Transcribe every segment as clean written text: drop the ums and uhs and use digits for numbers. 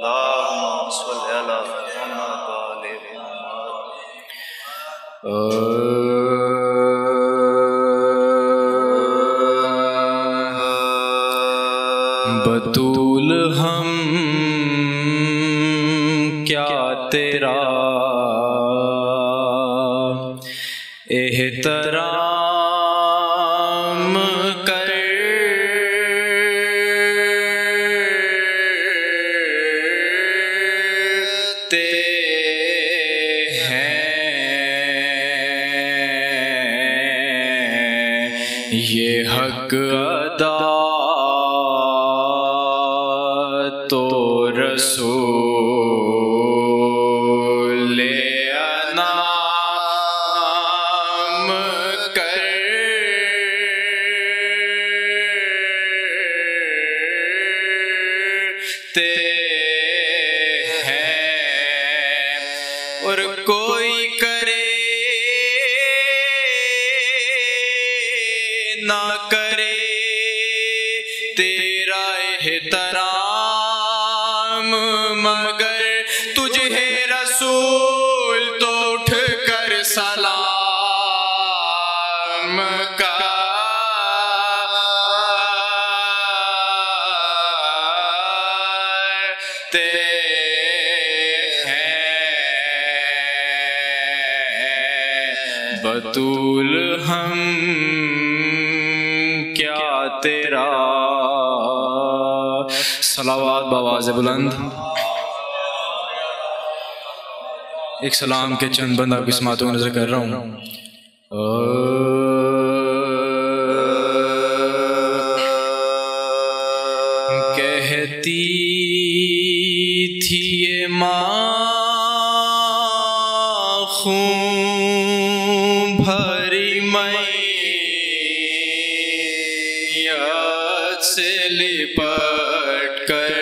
اللہم صلی علی محمد و آل محمد۔ بطول ہم کیا تیرا احترام کرتے ہیں، یہ حق ادا تو رسول انعام کرتے ہیں، اور کوئی کرے نہ کرے تیرا احترام، مگر تجھے رسول تو اٹھ کر سلام کرتے ہیں۔ بطول ہم کیا تیرا، صلوات بآواز بلند۔ ایک سلام کے چند بند آپ کی سماعتوں کو نظر کر رہا ہوں۔ کہتی تھی یہ ماں خون بھری میت سے لپٹ کر،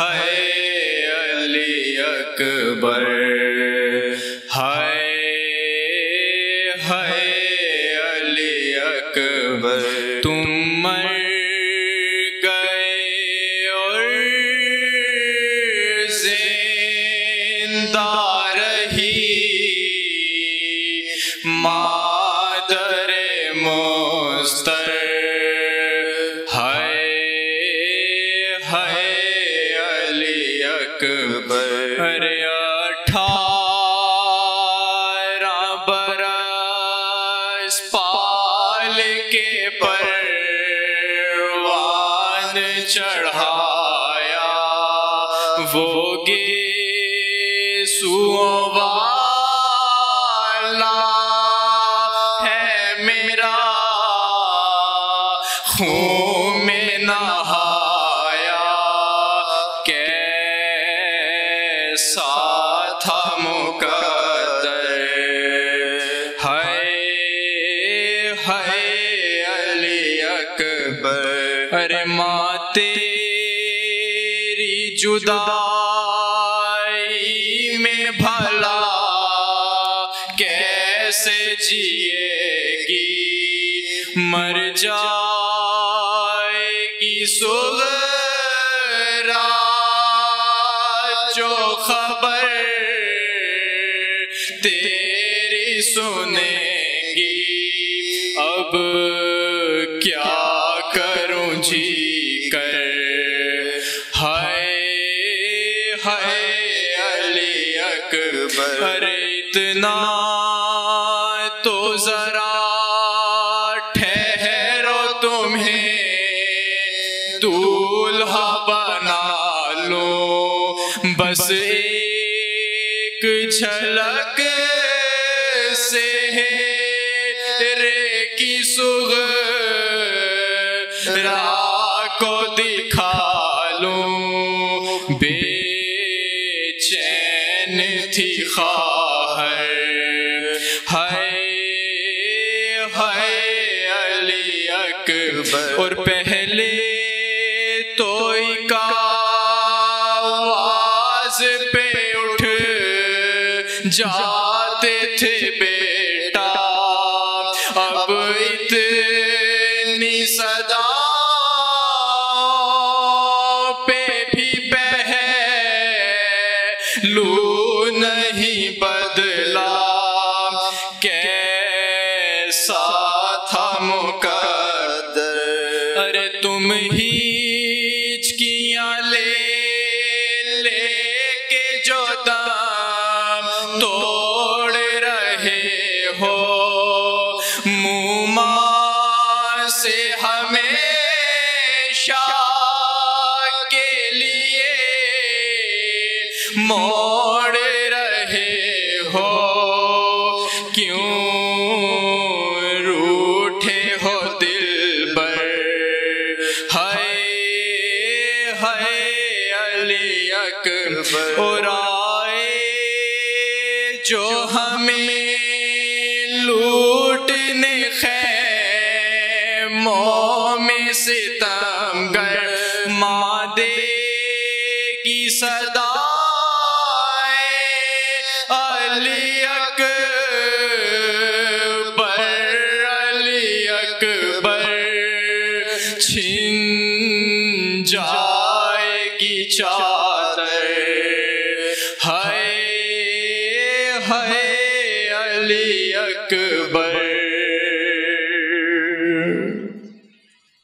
علی اکبر، علی اکبر، تم مر گئے اور زندہ رہی مادر مستر، علی اکبر۔ ارے 18 برس پال کے پروان چڑھایا، وہ گیسوؤں والا ہے میرا، خون میں نہایا، کیسا تھا مقدر، علی اکبر۔ ارے ماں تیری جدائی میں بھلا کیسے جیے گی، مر جائے گی صغرا جو خبر تیری سنے گی، اب کیا کروں جی کر، علی اکبر۔ ارے اتنا تو ذرا ٹھہرو، تمہیں دولہا بنا لو، بس ایک جھلک سے رے کی صغرا کو دکھا لوں، بے چین تھی خواہر، علی اکبر۔ اور پہلے تو ایک آواز پہ اٹھ جاتے تھے بیٹا، اب اتنی صدا لو نہیں بدلا کیسا تھا مقدر. ارے تم ہچکیاں لے لے کے جو دم توڑ رہے ہو منہ سے ہمیشہ کے لیے موڑ رہے ہو. کیوں روٹھے ہو دلبر ہائے ہائے علی اکبر. اور آئے جو ہمیں لوٹنے خیموں میں ستم گر ماں دے گی صدائے علی اکبر علی اکبر. چھن جائے گی چادر ہائے ہائے علی اکبر.